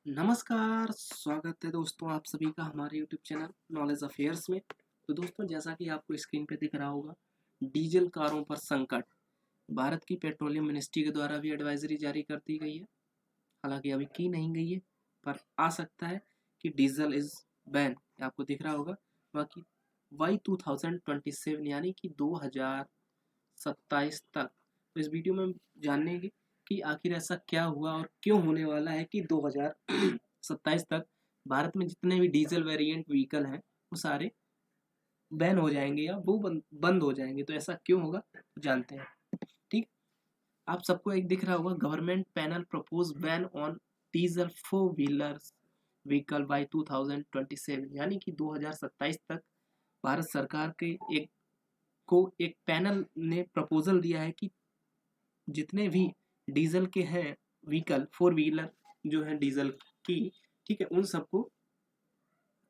नमस्कार, स्वागत है दोस्तों आप सभी का हमारे यूट्यूब चैनल नॉलेज अफेयर्स में। तो दोस्तों जैसा कि आपको स्क्रीन पे दिख रहा होगा, डीजल कारों पर संकट। भारत की पेट्रोलियम मिनिस्ट्री के द्वारा भी एडवाइजरी जारी कर दी गई है। हालांकि अभी की नहीं गई है, पर आ सकता है कि डीजल इज बैन। आपको दिख रहा होगा। बाकी वाई 2027 यानी कि 2027 तक। तो इस वीडियो में हम जानेंगे कि आखिर ऐसा क्या हुआ और क्यों होने वाला है कि 2027 तक भारत में जितने भी डीजल वेरिएंट व्हीकल हैं वो सारे बैन हो जाएंगे या वो बंद हो जाएंगे। तो ऐसा क्यों होगा जानते हैं। ठीक। आप सबको एक दिख रहा होगा, government panel propose ban on diesel four wheelers vehicle by 2027 यानी कि 2027 तक भारत सरकार के एक पैनल ने प्रपोजल दिया है कि जितने भी डीजल के हैं व्हीकल फोर व्हीलर जो है डीजल की, ठीक है, उन सबको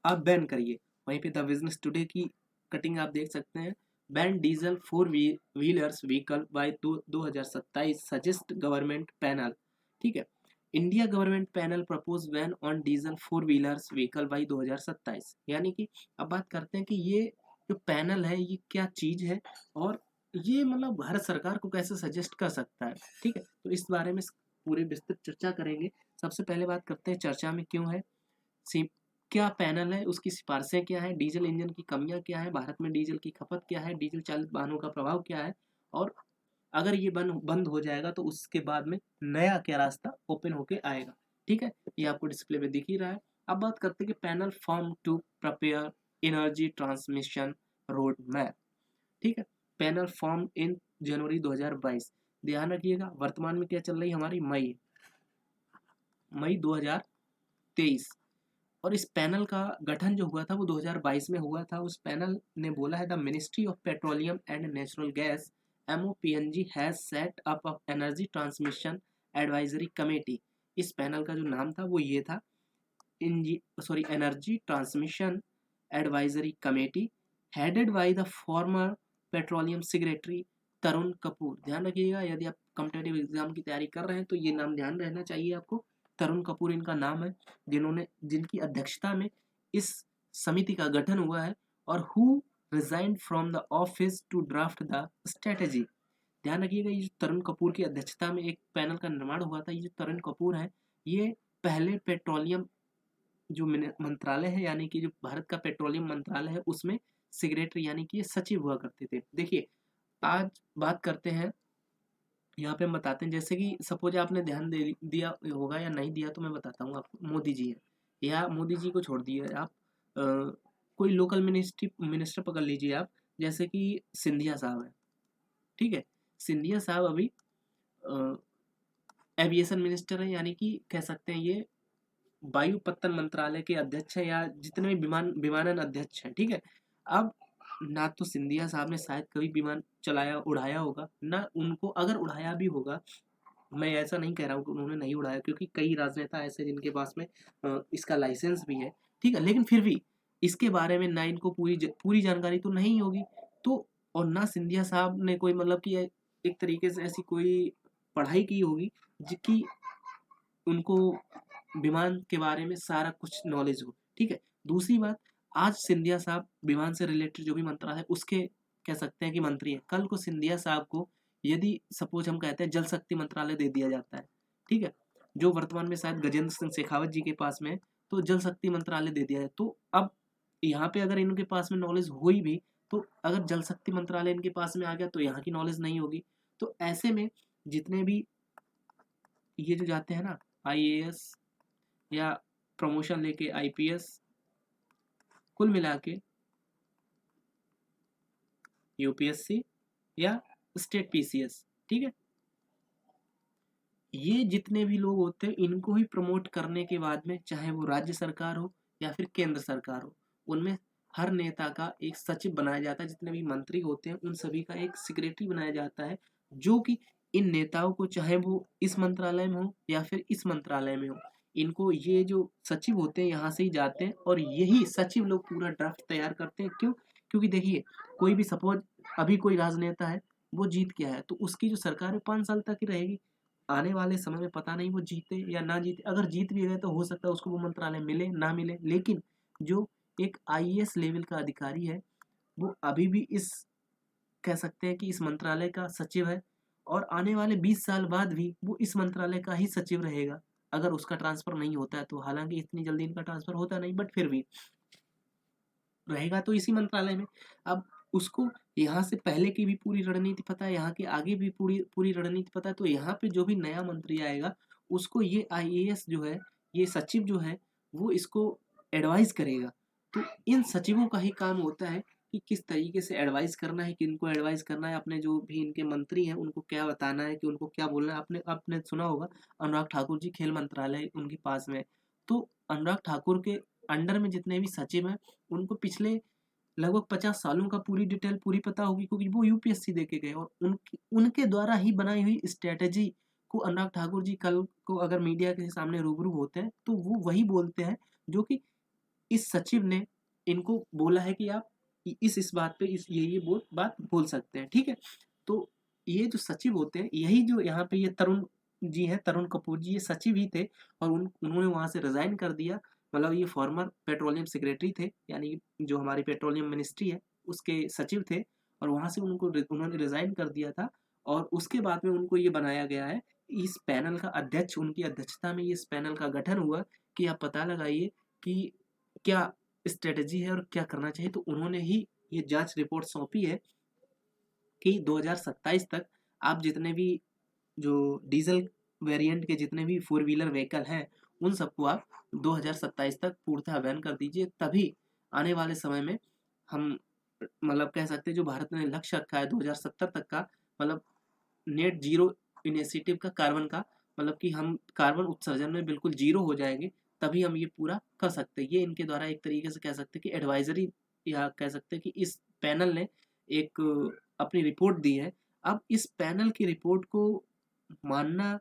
आप बैन करिए। वहीं पे द बिजनेस टुडे की कटिंग आप देख सकते हैं। Ban diesel four wheelers vehicle by 2027 suggest government panel. ठीक है, India government panel propose ban on diesel four wheelers vehicle by 2027। यानी कि अब बात करते हैं कि ये जो पैनल है ये क्या चीज है और ये मतलब भारत सरकार को कैसे सजेस्ट कर सकता है। ठीक है, तो इस बारे में पूरी विस्तृत चर्चा करेंगे। सबसे पहले बात करते हैं चर्चा में क्यों है, क्या पैनल है, उसकी सिफारिशें क्या है, डीजल इंजन की कमियां क्या है, भारत में डीजल की खपत क्या है, डीजल चालित वाहनों का प्रभाव क्या है, और अगर ये बंद हो जाएगा तो उसके बाद में नया क्या रास्ता ओपन होके आएगा। ठीक है, ये आपको डिस्प्ले में दिख ही रहा है। अब बात करते हैं कि panel form to prepare energy transmission road map. ठीक है, पैनल फॉर्म इन जनवरी 2022। ध्यान रखिएगा, वर्तमान में क्या चल रही है हमारी, मई मई 2023। और इस पैनल का गठन जो हुआ था वो 2022 में हुआ था। उस पैनल ने बोला है the ministry of petroleum and natural gas MOPNG has set up energy transmission advisory committee. इस पैनल का जो नाम था वो ये था, energy transmission advisory committee, headed by the former petroleum secretary Tarun Kapoor. ध्यान रखिएगा, यदि आप कॉम्पिटेटिव एग्जाम की तैयारी कर रहे हैं तो ये नाम ध्यान रहना चाहिए आपको। तरुण कपूर इनका नाम है, जिनकी अध्यक्षता में इस समिति का गठन हुआ है। और who resigned from the office to draft the strategy. ध्यान रखिएगा, ये जो तरुण कपूर की अध्यक्षता में एक पैनल का निर्माण हुआ था, ये जो तरुण कपूर है ये पहले पेट्रोलियम जो मंत्रालय है यानी कि जो भारत का पेट्रोलियम मंत्रालय है उसमें सेक्रेटरी यानी कि ये सचिव हुआ करते थे। देखिए, आज बात करते हैं, यहाँ पे हम बताते हैं, जैसे कि सपोज आपने ध्यान दे दिया होगा या नहीं दिया तो मैं बताता हूँ आपको। मोदी जी है, या मोदी जी को छोड़ दिए आप, कोई लोकल मिनिस्टर पकड़ लीजिए आप, जैसे कि सिंधिया साहब है। ठीक है, सिंधिया साहब अभी एविएशन मिनिस्टर है, यानी कि कह सकते हैं ये वायुपत्तन मंत्रालय के अध्यक्ष हैं या जितने भी विमानन अध्यक्ष हैं। ठीक है, अब ना तो सिंधिया साहब ने शायद कभी विमान चलाया उड़ाया होगा, ना उनको अगर उड़ाया भी होगा, मैं ऐसा नहीं कह रहा हूँ कि उन्होंने नहीं उड़ाया, क्योंकि कई राजनेता ऐसे जिनके पास में इसका लाइसेंस भी है। ठीक है, लेकिन फिर भी इसके बारे में ना इनको पूरी जानकारी तो नहीं होगी। तो और ना सिंधिया साहब ने कोई मतलब कि एक तरीके से ऐसी कोई पढ़ाई की होगी जिसकी उनको विमान के बारे में सारा कुछ नॉलेज हो। ठीक है, दूसरी बात, आज सिंधिया साहब विमान से रिलेटेड जो भी मंत्रालय है उसके कह सकते हैं कि मंत्री है। कल को सिंधिया साहब को यदि सपोज हम कहते हैं जल शक्ति मंत्रालय दे दिया जाता है, ठीक है, जो वर्तमान में शायद गजेंद्र सिंह शेखावत जी के पास में है, तो जल शक्ति मंत्रालय दे दिया जाए तो अब यहाँ पे अगर इनके पास में नॉलेज हुई भी, तो अगर जल शक्ति मंत्रालय इनके पास में आ गया तो यहाँ की नॉलेज नहीं होगी। तो ऐसे में जितने भी ये जो जाते हैं ना IAS या प्रमोशन लेके IPS, कुल मिला के UPSC या स्टेट PCS, ठीक है, ये जितने भी लोग होते हैं इनको ही प्रमोट करने के बाद में चाहे वो राज्य सरकार हो या फिर केंद्र सरकार हो, उनमें हर नेता का एक सचिव बनाया जाता है। जितने भी मंत्री होते हैं उन सभी का एक सेक्रेटरी बनाया जाता है, जो कि इन नेताओं को चाहे वो इस मंत्रालय में हो या फिर इस मंत्रालय में हो, इनको ये जो सचिव होते हैं यहाँ से ही जाते हैं और यही सचिव लोग पूरा ड्राफ्ट तैयार करते हैं। क्यों? क्योंकि देखिए, कोई भी सपोज अभी कोई राजनेता है, वो जीत गया है तो उसकी जो सरकार है 5 साल तक ही रहेगी। आने वाले समय में पता नहीं वो जीते या ना जीते, अगर जीत भी गए तो हो सकता है उसको वो मंत्रालय मिले ना मिले, लेकिन जो एक आईएएस लेवल का अधिकारी है वो अभी भी इस कह सकते हैं कि इस मंत्रालय का सचिव है, और आने वाले 20 साल बाद भी वो इस मंत्रालय का ही सचिव रहेगा अगर उसका ट्रांसफर नहीं होता है तो। हालांकि इतनी जल्दी इनका ट्रांसफर होता नहीं, बट फिर भी रहेगा तो इसी मंत्रालय में। अब उसको यहाँ से पहले की भी पूरी रणनीति पता है, यहाँ के आगे भी पूरी पूरी रणनीति पता है, तो यहाँ पे जो भी नया मंत्री आएगा उसको ये आईएएस जो है, ये सचिव जो है, वो इसको एडवाइस करेगा। तो इन सचिवों का ही काम होता है कि किस तरीके से एडवाइस करना है, किनको एडवाइस करना है, अपने जो भी इनके मंत्री हैं उनको क्या बताना है, कि उनको क्या बोलना है। आपने आपने सुना होगा अनुराग ठाकुर जी खेल मंत्रालय उनके पास में है। तो अनुराग ठाकुर के अंडर में जितने भी सचिव हैं उनको पिछले लगभग 50 सालों का पूरी डिटेल पूरी पता होगी, क्योंकि वो यूपीएससी दे के गए, और उनके द्वारा ही बनाई हुई स्ट्रेटेजी को अनुराग ठाकुर जी कल को अगर मीडिया के सामने रूबरू होते हैं तो वो वही बोलते हैं जो कि इस सचिव ने इनको बोला है कि आप इस बात पे ये बात बोल सकते हैं। ठीक है, तो ये जो सचिव होते हैं, यही जो यहाँ पे ये तरुण जी हैं, तरुण कपूर जी, ये सचिव ही थे, और उन्होंने वहां से रिजाइन कर दिया। मतलब ये फॉर्मर पेट्रोलियम सेक्रेटरी थे, यानी जो हमारी पेट्रोलियम मिनिस्ट्री है उसके सचिव थे, और वहां से उन्होंने रिजाइन कर दिया था। और उसके बाद में उनको ये बनाया गया है इस पैनल का अध्यक्ष, उनकी अध्यक्षता में इस पैनल का गठन हुआ कि आप पता लगाइए कि क्या स्ट्रेटजी है और क्या करना चाहिए। तो उन्होंने ही ये जांच रिपोर्ट सौंपी है कि 2027 तक आप जितने भी जो डीजल वेरिएंट के जितने भी फोर व्हीलर व्हीकल हैं उन सबको आप 2027 तक पूर्णतः बैन कर दीजिए। तभी आने वाले समय में हम मतलब कह सकते हैं जो भारत ने लक्ष्य रखा है 2070 तक का, मतलब नेट जीरो इनिशिएटिव का, कार्बन का, मतलब कि हम कार्बन उत्सर्जन में बिल्कुल जीरो हो जाएंगे, तभी हम ये पूरा कर सकते हैं। ये इनके द्वारा एक तरीके से कह सकते हैं कि एडवाइजरी, या कह सकते हैं कि इस पैनल ने एक अपनी रिपोर्ट दी है। अब इस पैनल की रिपोर्ट को मानना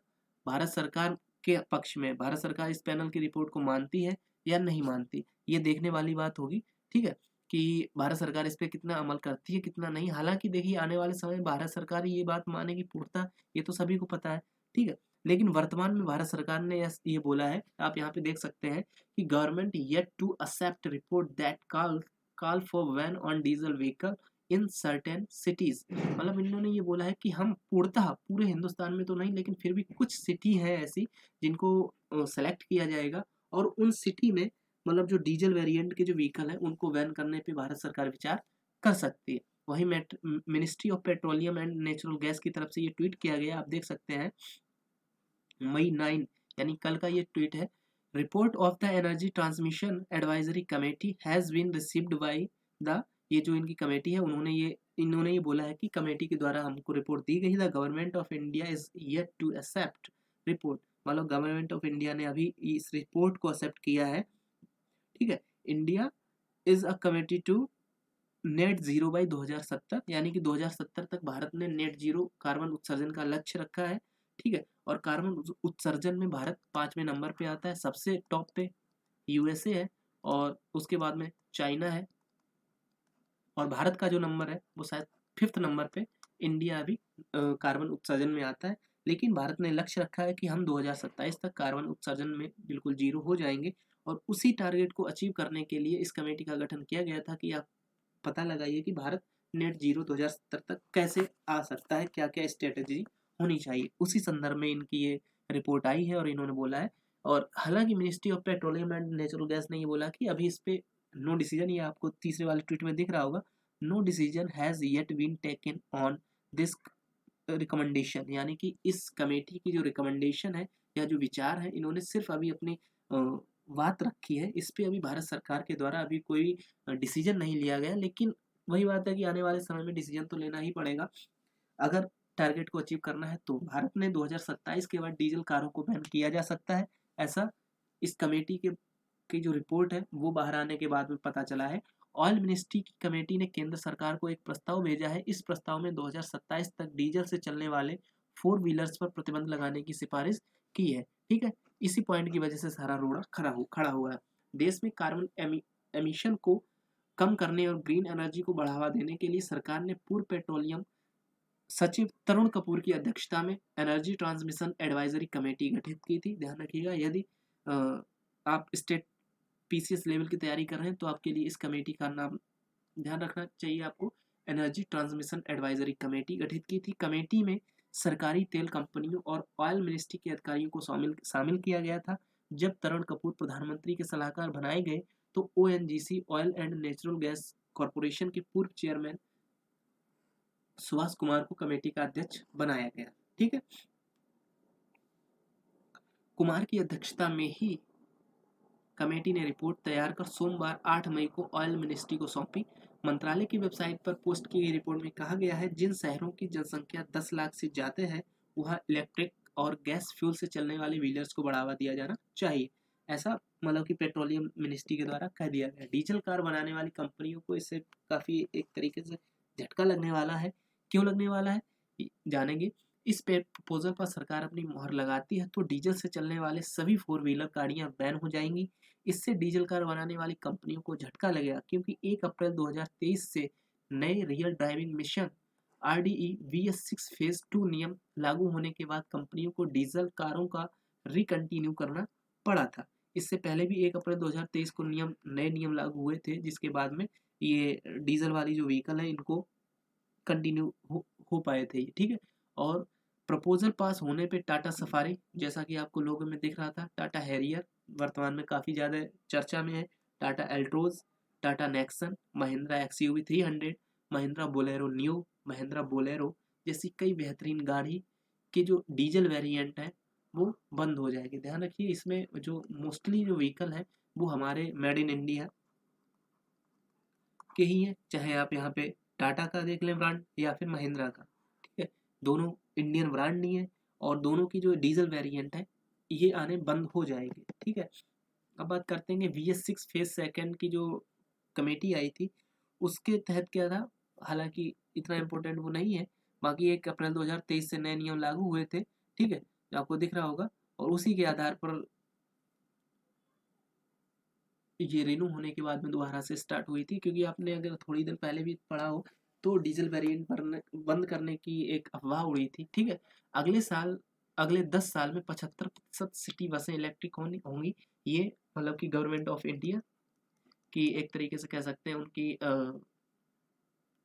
भारत सरकार के पक्ष में, भारत सरकार इस पैनल की रिपोर्ट को मानती है या नहीं मानती, ये देखने वाली बात होगी। ठीक है, कि भारत सरकार इस पे कितना अमल करती है कितना नहीं। हालांकि देखिए आने वाले समय में भारत सरकार ये बात मानेगी पूर्णतः, ये तो सभी को पता है। ठीक है, लेकिन वर्तमान में भारत सरकार ने ये बोला है, आप यहाँ पे देख सकते हैं कि government yet to accept report that call for ban on diesel vehicle in certain cities. मतलब इन्होंने ये बोला है कि हम पूर्णतः पूरे हिंदुस्तान में तो नहीं, लेकिन फिर भी कुछ सिटी है ऐसी जिनको सेलेक्ट किया जाएगा, और उन सिटी में मतलब जो डीजल वेरिएंट के जो व्हीकल हैं उनको बैन करने पे भारत सरकार विचार कर सकती है। वही ministry of petroleum and natural gas की तरफ से ये ट्वीट किया गया, आप देख सकते हैं मई 9, यानी कल का ये ट्वीट है। Report of the energy transmission advisory committee has been received by the, ये जो इनकी कमेटी है इन्होंने ये बोला है कि कमेटी के द्वारा हमको रिपोर्ट दी गई। The government of India is yet to accept report, मतलब गवर्नमेंट ऑफ इंडिया ने अभी इस रिपोर्ट को एक्सेप्ट किया है। ठीक है, India is a committee to net zero by 2070, यानी कि 2070 तक भारत ने नेट जीरो कार्बन उत्सर्जन का लक्ष्य रखा है। ठीक है, और कार्बन उत्सर्जन में भारत 5वें नंबर पे आता है, सबसे टॉप पे यूएसए है, और उसके बाद में चाइना है, और भारत का जो नंबर है वो शायद 5th नंबर पे इंडिया अभी कार्बन उत्सर्जन में आता है। लेकिन भारत ने लक्ष्य रखा है कि हम 2027 तक कार्बन उत्सर्जन में बिल्कुल जीरो हो जाएंगे, और उसी टारगेट को अचीव करने के लिए इस कमेटी का गठन किया गया था कि आप पता लगाइए कि भारत नेट जीरो 2070 तक कैसे आ सकता है, क्या क्या स्ट्रेटेजी होनी चाहिए। उसी संदर्भ में इनकी ये रिपोर्ट आई है और इन्होंने बोला है। और हालांकि ministry of petroleum and natural gas ने ये बोला कि अभी इस पे नो डिसीजन, ये आपको तीसरे वाले ट्वीट में दिख रहा होगा, no decision has yet been taken on this recommendation, यानी कि इस कमेटी की जो रिकमेंडेशन है या जो विचार है, इन्होंने सिर्फ अभी अपनी बात रखी है, इस पे अभी भारत सरकार के द्वारा अभी कोई डिसीजन नहीं लिया गया। लेकिन वही बात है कि आने वाले समय में डिसीजन तो लेना ही पड़ेगा अगर टारगेट को अचीव करना है। तो भारत में 2027 के बाद डीजल कारों को बैन किया जा सकता है, ऐसा इस कमेटी के की जो रिपोर्ट है वो बाहर आने के बाद में पता चला है। ऑयल मिनिस्ट्री की कमेटी ने केंद्र सरकार को एक प्रस्ताव भेजा है। इस प्रस्ताव में 2027 तक डीजल से चलने वाले 4 व्हीलर्स पर प्रतिबंध लगाने की सिफारिश की है। ठीक है, इसी पॉइंट की वजह से सारा रोड़ा खड़ा हुआ है। देश में कार्बन एमिशन को कम करने और ग्रीन एनर्जी को बढ़ावा देने के लिए सरकार ने पूर्व पेट्रोलियम सचिव तरुण कपूर की अध्यक्षता में एनर्जी ट्रांसमिशन एडवाइजरी कमेटी गठित की थी। ध्यान रखिएगा, यदि आप स्टेट पीसीएस लेवल की तैयारी कर रहे हैं तो आपके लिए इस कमेटी का नाम ध्यान रखना चाहिए आपको। एनर्जी ट्रांसमिशन एडवाइजरी कमेटी गठित की थी। कमेटी में सरकारी तेल कंपनियों और ऑयल मिनिस्ट्री के अधिकारियों को शामिल किया गया था। जब तरुण कपूर प्रधानमंत्री के सलाहकार बनाए गए तो ONGC oil and natural gas corporation के पूर्व चेयरमैन सुभाष कुमार को कमेटी का अध्यक्ष बनाया गया। ठीक है, कुमार की अध्यक्षता में ही कमेटी ने रिपोर्ट तैयार कर सोमवार 8 मई को ऑयल मिनिस्ट्री को सौंपी। मंत्रालय की वेबसाइट पर पोस्ट की गई रिपोर्ट में कहा गया है, जिन शहरों की जनसंख्या 10 लाख से ज्यादा है वहाँ इलेक्ट्रिक और गैस फ्यूल से चलने वाले व्हीलर्स को बढ़ावा दिया जाना चाहिए। ऐसा मतलब कि पेट्रोलियम मिनिस्ट्री के द्वारा कह दिया गया। डीजल कार बनाने वाली कंपनियों को इससे काफ़ी एक तरीके से झटका लगने वाला है। क्यों लगने वाला है जानेंगे। इस प्रपोजल पर सरकार अपनी मोहर लगाती है तो डीजल से चलने वाले सभी 4 व्हीलर गाड़ियां बैन हो जाएंगी। इससे डीजल कार बनाने वाली कंपनियों को झटका लगेगा, क्योंकि 1 अप्रैल 2023 से नए real driving mission RDE VS6 phase 2 नियम लागू होने के बाद कंपनियों को डीजल कारों का रिकंटिन्यू करना पड़ा था। इससे पहले भी 1 अप्रैल 2023 को नए नियम लागू हुए थे, जिसके बाद में ये डीजल वाली जो व्हीकल है इनको कंटिन्यू हो पाए थे। ठीक है, और प्रपोजल पास होने पे टाटा सफारी, जैसा कि आपको लोगों में दिख रहा था, टाटा हैरियर वर्तमान में काफ़ी ज़्यादा चर्चा में है, Tata Altroz, Tata Nexon, Mahindra XUV 300, Mahindra Bolero new, Mahindra Bolero जैसी कई बेहतरीन गाड़ी के जो डीजल वेरिएंट है वो बंद हो जाएगी। ध्यान रखिए, इसमें जो मोस्टली जो व्हीकल है वो हमारे मेड इन इंडिया के ही हैं, चाहे आप यहाँ पे टाटा का देख लें ब्रांड या फिर महिंद्रा का। ठीक है, दोनों इंडियन ब्रांड नहीं है और दोनों की जो डीजल वेरिएंट है ये आने बंद हो जाएगी। ठीक है, अब बात करते हैं VS6 फेज सेकंड की जो कमेटी आई थी उसके तहत क्या था। हालांकि इतना इम्पोर्टेंट वो नहीं है, बाकी 1 अप्रैल 2023 से नए नियम लागू हुए थे। ठीक है, जो आपको दिख रहा होगा, और उसी के आधार पर ये रिन्यू होने के बाद में दोबारा से स्टार्ट हुई थी, क्योंकि आपने अगर थोड़ी देर पहले भी पढ़ा हो तो डीजल वेरिएंट बंद करने की एक अफवाह उड़ी थी। ठीक है, अगले 10 साल में 75% सिटी बसें इलेक्ट्रिक होंगी। ये मतलब कि गवर्नमेंट ऑफ इंडिया की एक तरीके से कह सकते हैं उनकी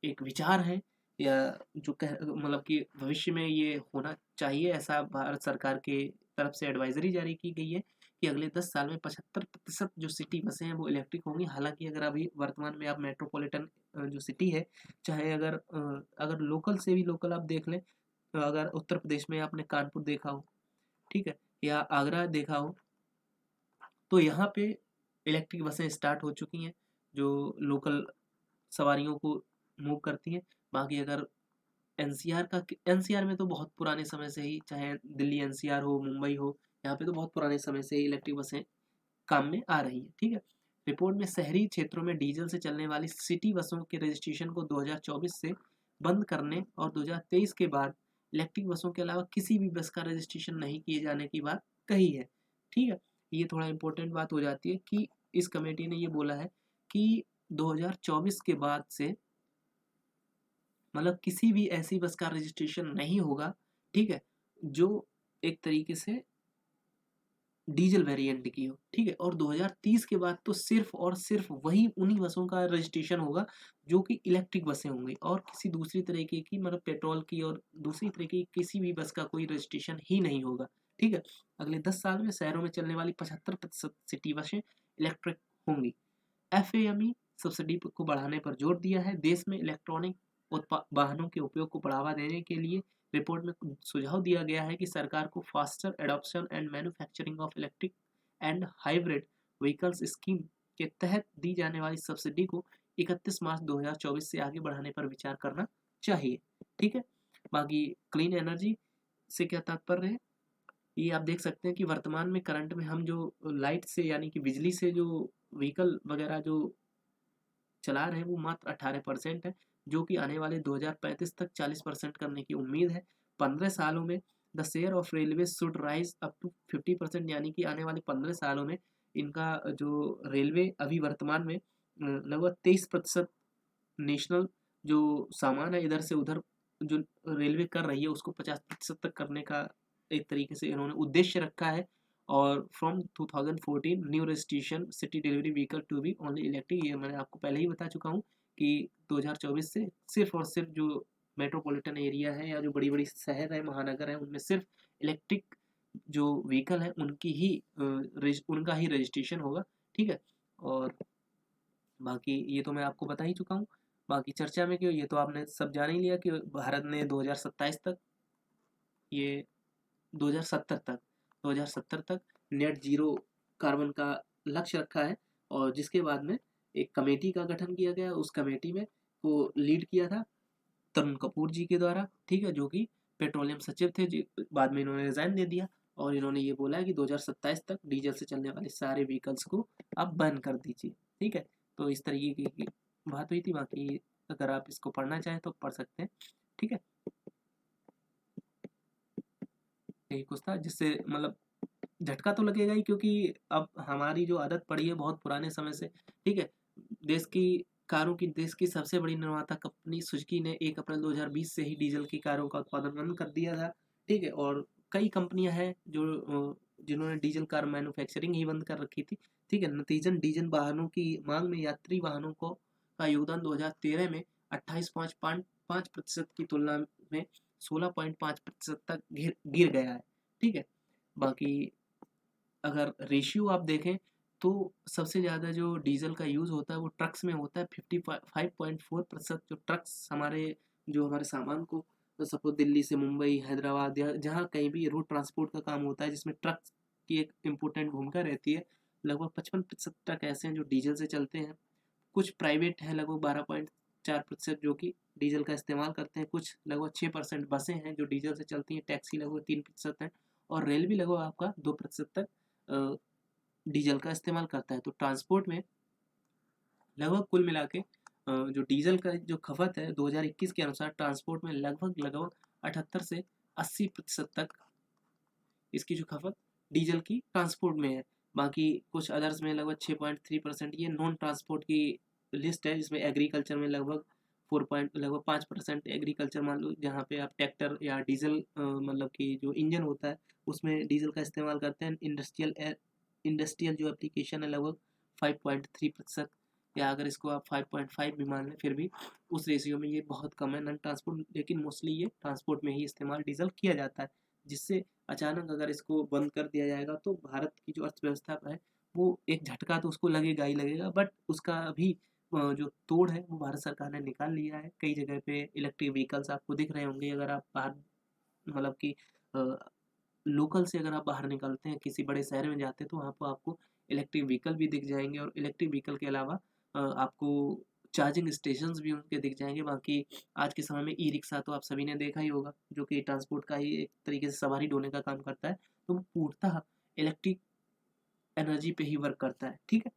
एक विचार है, या जो मतलब कि भविष्य में ये होना चाहिए, ऐसा भारत सरकार के तरफ से एडवाइजरी जारी की गई है कि अगले 10 साल में 75% जो सिटी बसें हैं वो इलेक्ट्रिक होंगी। हालांकि अगर अभी वर्तमान में आप मेट्रोपॉलिटन जो सिटी है, चाहे अगर लोकल से भी लोकल आप देख लें, तो अगर उत्तर प्रदेश में आपने कानपुर देखा हो, ठीक है, या आगरा देखा हो, तो यहाँ पे इलेक्ट्रिक बसें स्टार्ट हो चुकी हैं जो लोकल सवारियों को मूव करती हैं। बाकी अगर एनसीआर में तो बहुत पुराने समय से ही, चाहे दिल्ली एनसीआर हो, मुंबई हो, यहाँ पे तो बहुत पुराने समय से ही इलेक्ट्रिक बसें काम में आ रही हैं। ठीक है, रिपोर्ट में शहरी क्षेत्रों में डीजल से चलने वाली सिटी बसों के रजिस्ट्रेशन को 2024 से बंद करने और 2023 के बाद इलेक्ट्रिक बसों के अलावा किसी भी बस का रजिस्ट्रेशन नहीं किए जाने की बात कही है। ठीक है, ये थोड़ा इंपॉर्टेंट बात हो जाती है कि इस कमेटी ने ये बोला है कि 2024 के बाद से मतलब किसी भी ऐसी बस का रजिस्ट्रेशन नहीं होगा, ठीक है, जो एक तरीके से डीजल वेरिएंट की हो। ठीक है, और 2030 के बाद तो सिर्फ और सिर्फ वही उन्हीं बसों का रजिस्ट्रेशन होगा जो कि इलेक्ट्रिक बसें होंगी, और किसी दूसरी तरीके की मतलब पेट्रोल की और दूसरी तरीके की किसी भी बस का कोई रजिस्ट्रेशन ही नहीं होगा। ठीक है, अगले 10 साल में शहरों में चलने वाली 75% सिटी बसें इलेक्ट्रिक होंगी। FAME सब्सिडी को बढ़ाने पर जोर दिया है। देश में इलेक्ट्रॉनिक वाहनों के उपयोग को बढ़ावा देने के लिए रिपोर्ट में सुझाव दिया गया है कि सरकार को faster adoption and manufacturing of electric and hybrid vehicles scheme के तहत दी जाने वाली सब्सिडी को 31 मार्च 2024 से आगे बढ़ाने पर विचार करना चाहिए। ठीक है, बाकी क्लीन एनर्जी से क्या तात्पर्य है, ये आप देख सकते हैं कि वर्तमान में करंट में हम जो लाइट से यानी कि बिजली से जो व्हीकल वगैरह जो चला रहे हैं वो मात्र 18% है, जो कि आने वाले 2035 तक 40% करने की उम्मीद है। 15 सालों में the share of railway should rise up to 50%, यानी कि आने वाले 15 सालों में इनका जो रेलवे अभी वर्तमान में लगभग 23% नेशनल जो सामान है इधर से उधर जो रेलवे कर रही है उसको 50% तक करने का एक तरीके से इन्होंने उद्देश्य रखा है। और from 2014 new registration city delivery vehicle to be only electric, ये मैंने आपको पहले ही बता चुका हूँ कि 2024 से सिर्फ और सिर्फ जो मेट्रोपॉलिटन एरिया है या जो बड़ी बड़ी शहर है, महानगर है, उनमें सिर्फ इलेक्ट्रिक जो व्हीकल है उनकी ही उनका ही रजिस्ट्रेशन होगा। ठीक है, और बाकी ये तो मैं आपको बता ही चुका हूँ। बाकी चर्चा में क्यों, ये तो आपने सब जान ही लिया कि भारत ने 2027 तक, ये 2070 तक 2070 तक नेट जीरो कार्बन का लक्ष्य रखा है। और जिसके बाद में एक कमेटी का गठन किया गया, उस कमेटी में को लीड किया था तरुण कपूर जी के द्वारा। ठीक है, जो कि पेट्रोलियम सचिव थे जी, बाद में इन्होंने रिजाइन दे दिया। और इन्होंने ये बोला है कि 2027 तक डीजल से चलने वाले सारे व्हीकल्स को आप बैन कर दीजिए। ठीक है, तो इस तरीके की बात हुई थी। बाकी अगर आप इसको पढ़ना चाहें तो पढ़ सकते हैं। ठीक है, यही कुछ था जिससे मतलब झटका तो लगेगा ही, क्योंकि अब हमारी जो आदत पड़ी है बहुत पुराने समय से। ठीक है, देश की कारों की देश की सबसे बड़ी निर्माता कंपनी सुजुकी ने 1 अप्रैल 2020 से ही डीजल की कारों का उत्पादन बंद कर दिया था। ठीक है, और कई कंपनियां हैं जो जिन्होंने डीजल कार मैन्युफैक्चरिंग ही बंद कर रखी थी। ठीक है, नतीजन डीजल वाहनों की मांग में यात्री वाहनों को का योगदान 2013 में 28.5% की तुलना में 16.5% तक गिर गया है। ठीक है, बाकी अगर रेशियो आप देखें तो सबसे ज़्यादा जो डीजल का यूज़ होता है वो ट्रक्स में होता है। 55.4% जो ट्रक्स हमारे सामान को, तो सपोज दिल्ली से मुंबई, हैदराबाद या जहाँ कहीं भी रोड ट्रांसपोर्ट का काम होता है जिसमें ट्रक्स की एक इम्पोर्टेंट भूमिका रहती है, लगभग 55% ट्रक ऐसे हैं जो डीजल से चलते हैं। कुछ प्राइवेट हैं लगभग 12.4% जो कि डीजल का इस्तेमाल करते हैं। कुछ लगभग 6% बसें हैं जो डीजल से चलती हैं। टैक्सी लगभग 3% है। और रेल भी लगभग आपका 2% तक डीजल का इस्तेमाल करता है। तो ट्रांसपोर्ट में लगभग कुल मिला के जो डीजल का जो खपत है 2021 के अनुसार ट्रांसपोर्ट में लगभग लगभग 78 से 80% तक इसकी जो खपत डीजल की ट्रांसपोर्ट में है। बाकी कुछ अदर्स में लगभग 6.3%। ये नॉन ट्रांसपोर्ट की लिस्ट है, जिसमें एग्रीकल्चर में लगभग लगभग 5% एग्रीकल्चर मान लो, जहाँ पे आप ट्रैक्टर या डीजल मतलब कि जो इंजन होता है उसमें डीजल का इस्तेमाल करते हैं। इंडस्ट्रियल जो एप्लीकेशन है लगभग 5.3%, या अगर इसको आप 5.5 भी मान लें फिर भी उस रेशियो में ये बहुत कम है नॉन ट्रांसपोर्ट। लेकिन मोस्टली ये ट्रांसपोर्ट में ही इस्तेमाल डीजल किया जाता है, जिससे अचानक अगर इसको बंद कर दिया जाएगा तो भारत की जो अर्थव्यवस्था है वो एक झटका तो उसको लगेगा ही लगेगा। बट उसका अभी जो तोड़ है वो भारत सरकार ने निकाल लिया है। कई जगह पे इलेक्ट्रिक व्हीकल्स आपको दिख रहे होंगे, अगर आप बाहर मतलब कि लोकल से अगर आप बाहर निकलते हैं किसी बड़े शहर में जाते हैं तो वहाँ पर आपको इलेक्ट्रिक व्हीकल भी दिख जाएंगे। और इलेक्ट्रिक व्हीकल के अलावा आपको चार्जिंग स्टेशंस भी उनके दिख जाएंगे। बाकी आज के समय में ई रिक्शा तो आप सभी ने देखा ही होगा, जो कि ट्रांसपोर्ट का ही एक तरीके से सवारी ढोने का काम करता है। तो वो पूर्णतः इलेक्ट्रिक एनर्जी पे ही वर्क करता है। ठीक है,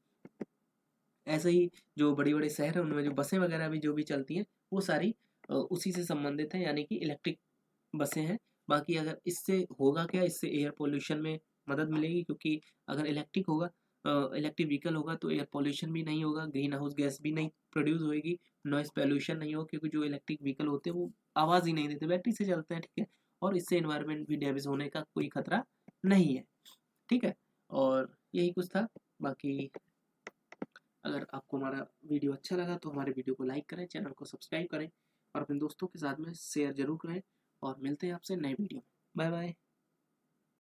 ऐसे ही जो बड़ी बड़े शहर हैं उनमें जो बसें वगैरह भी जो भी चलती हैं वो सारी उसी से संबंधित हैं, यानी कि इलेक्ट्रिक बसें हैं। बाकी अगर इससे होगा क्या, इससे एयर पोल्यूशन में मदद मिलेगी, क्योंकि अगर इलेक्ट्रिक होगा, इलेक्ट्रिक व्हीकल होगा तो एयर पोल्यूशन भी नहीं होगा, ग्रीन हाउस गैस भी नहीं प्रोड्यूस होएगी, नॉइस पोल्यूशन नहीं होगा, क्योंकि जो इलेक्ट्रिक व्हीकल होते हैं वो आवाज़ ही नहीं देते, बैटरी से चलते हैं। ठीक है, और इससे इन्वायरमेंट भी डैमेज होने का कोई खतरा नहीं है। ठीक है, और यही कुछ था। बाकी अगर आपको हमारा वीडियो अच्छा लगा तो हमारे वीडियो को लाइक करें, चैनल को सब्सक्राइब करें और अपने दोस्तों के साथ में शेयर जरूर करें। और मिलते हैं आपसे नए वीडियो में। Bye bye.